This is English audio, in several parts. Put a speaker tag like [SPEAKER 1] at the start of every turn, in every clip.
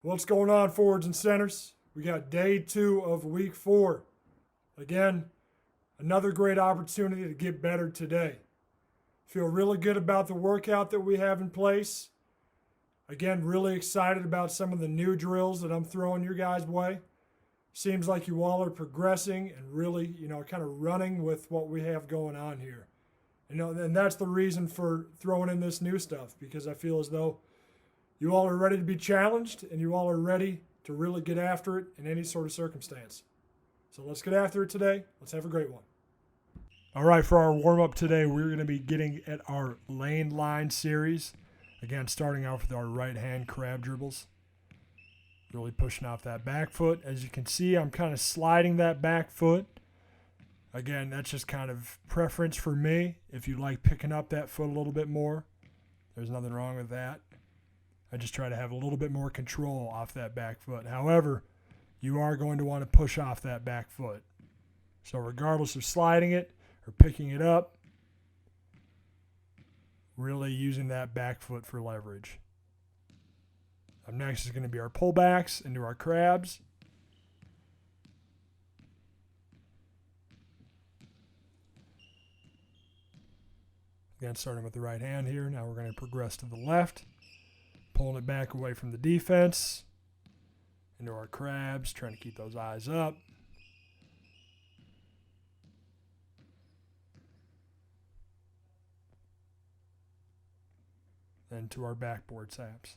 [SPEAKER 1] What's going on, forwards and centers? We got day 2 of week 4. Again, another great opportunity to get better today. Feel really good about the workout that we have in place. Again, really excited about some of the new drills that I'm throwing your guys' way. Seems like you all are progressing and really, kind of running with what we have going on here. And that's the reason for throwing in this new stuff, because I feel as though you all are ready to be challenged and you all are ready to really get after it in any sort of circumstance. So let's get after it today. Let's have a great one. All right, for our warm-up today, we're going to be getting at our lane line series. Again, starting off with our right-hand crab dribbles. Really pushing off that back foot. As you can see, I'm kind of sliding that back foot. Again, that's just kind of preference for me. If you like picking up that foot a little bit more, there's nothing wrong with that. I just try to have a little bit more control off that back foot. However, you are going to want to push off that back foot. So regardless of sliding it or picking it up, really using that back foot for leverage. Up next is going to be our pullbacks into our crabs. Again, starting with the right hand here. Now we're going to progress to the left. Pulling it back away from the defense. Into our crabs, trying to keep those eyes up. Then to our backboard taps.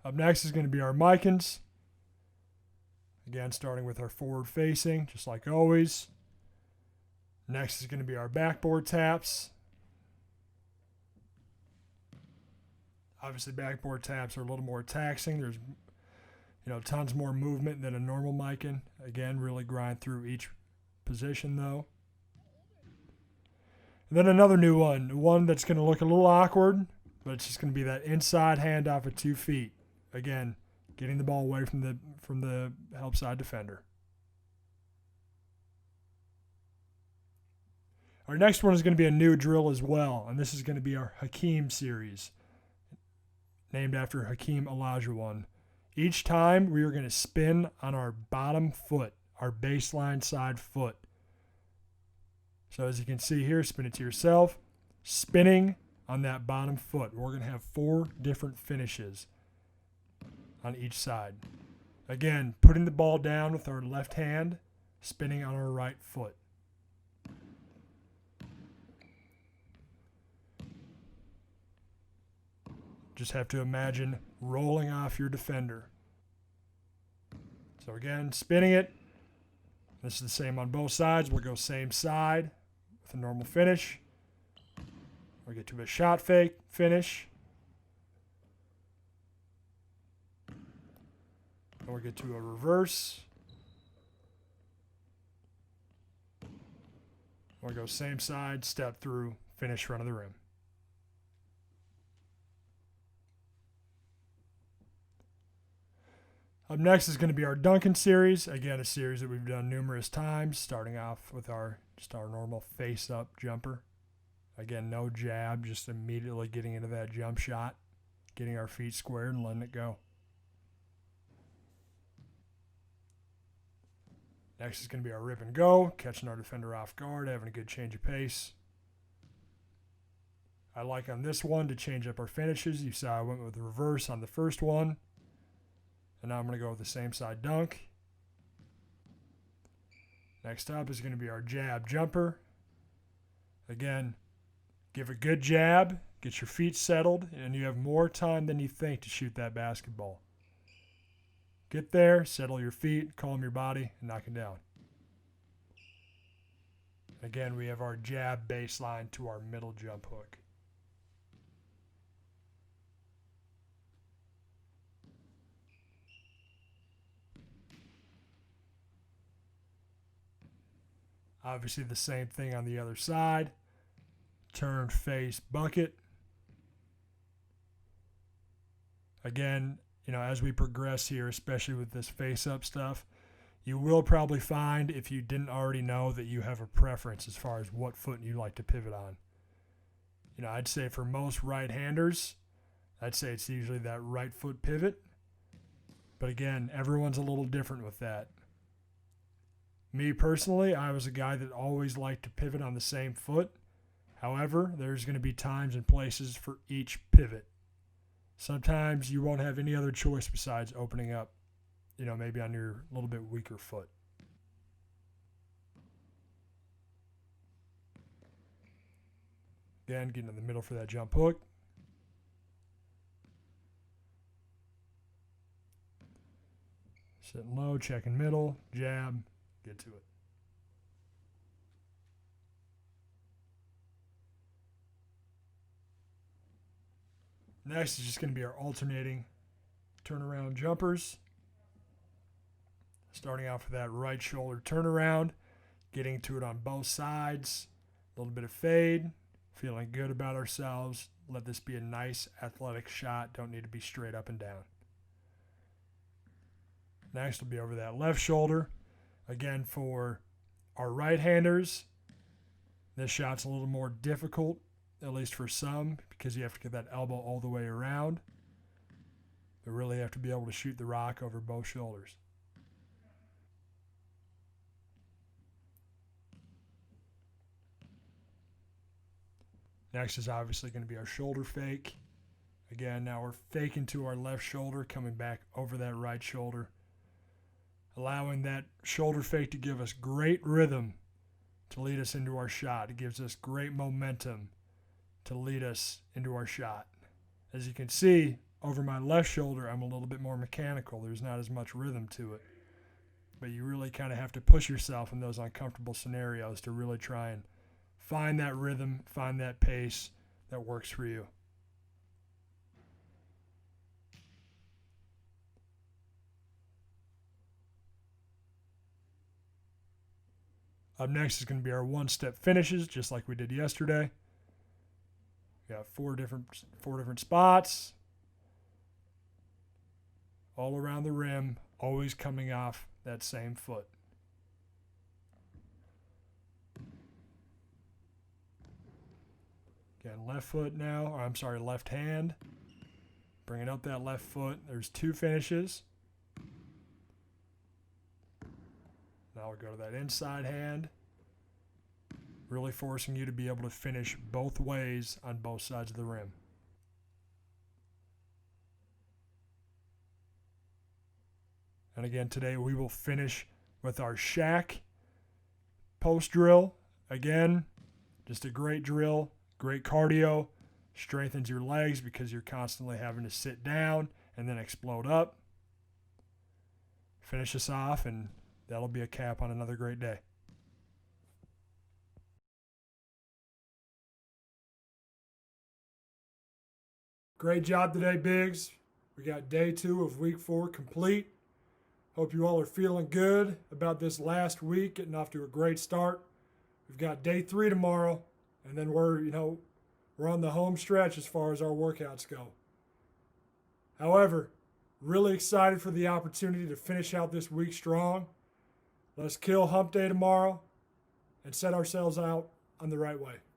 [SPEAKER 1] Up next is going to be our Micans. Again, starting with our forward facing, just like always. Next is going to be our backboard taps. Obviously, backboard taps are a little more taxing. There's, tons more movement than a normal Mican. Again, really grind through each position, though. And then another new one that's going to look a little awkward, but it's just going to be that inside handoff at 2 feet. Again, getting the ball away from the help side defender. Our next one is going to be a new drill as well, and this is going to be our Hakeem Series, named after Hakeem Olajuwon. Each time we are going to spin on our bottom foot, our baseline side foot. So as you can see here, spin it to yourself, spinning on that bottom foot. We're going to have 4 different finishes on each side. Again, putting the ball down with our left hand, spinning on our right foot. Just have to imagine rolling off your defender. So again, spinning it. This is the same on both sides. We'll go same side with a normal finish. We'll get to a shot fake finish. We'll get to a reverse. We'll go same side, step through, finish front of the rim. Up next is going to be our Duncan Series. Again, a series that we've done numerous times, starting off with our normal face-up jumper. Again, no jab, just immediately getting into that jump shot, getting our feet squared and letting it go. Next is going to be our rip and go, catching our defender off guard, having a good change of pace. I like on this one to change up our finishes. You saw I went with the reverse on the first one. And now I'm going to go with the same side dunk. Next up is going to be our jab jumper. Again, give a good jab, get your feet settled, and you have more time than you think to shoot that basketball. Get there, settle your feet, calm your body, and knock it down. Again, we have our jab baseline to our middle jump hook. Obviously the same thing on the other side. Turn face bucket. Again, as we progress here, especially with this face-up stuff, you will probably find, if you didn't already know, that you have a preference as far as what foot you like to pivot on. I'd say for most right-handers, I'd say it's usually that right foot pivot. But again, everyone's a little different with that. Me personally, I was a guy that always liked to pivot on the same foot. However, there's going to be times and places for each pivot. Sometimes you won't have any other choice besides opening up, maybe on your little bit weaker foot. Again, getting in the middle for that jump hook. Sitting low, checking middle, jab, get to it. Next is just going to be our alternating turnaround jumpers. Starting off with that right shoulder turnaround, getting to it on both sides, a little bit of fade, feeling good about ourselves. Let this be a nice athletic shot. Don't need to be straight up and down. Next will be over that left shoulder. Again, for our right-handers, this shot's a little more difficult, at least for some, because you have to get that elbow all the way around. But really have to be able to shoot the rock over both shoulders. Next is obviously going to be our shoulder fake. Again, now we're faking to our left shoulder, coming back over that right shoulder, allowing that shoulder fake to give us great rhythm to lead us into our shot. It gives us great momentum to lead us into our shot. As you can see, over my left shoulder, I'm a little bit more mechanical. There's not as much rhythm to it. But you really kind of have to push yourself in those uncomfortable scenarios to really try and find that rhythm, find that pace that works for you. Up next is going to be our one-step finishes, just like we did yesterday. We got four different spots, all around the rim, always coming off that same foot. Again, left hand. Bringing up that left foot. There's two finishes. Now we'll go to that inside hand. Really forcing you to be able to finish both ways on both sides of the rim. And again, today we will finish with our shack post drill. Again, just a great drill, great cardio, strengthens your legs because you're constantly having to sit down and then explode up. Finish us off, and that'll be a cap on another great day. Great job today, Biggs. We got day 2 of week 4 complete. Hope you all are feeling good about this last week, getting off to a great start. We've got day 3 tomorrow, and then we're on the home stretch as far as our workouts go. However, really excited for the opportunity to finish out this week strong. Let's kill hump day tomorrow and set ourselves out on the right way.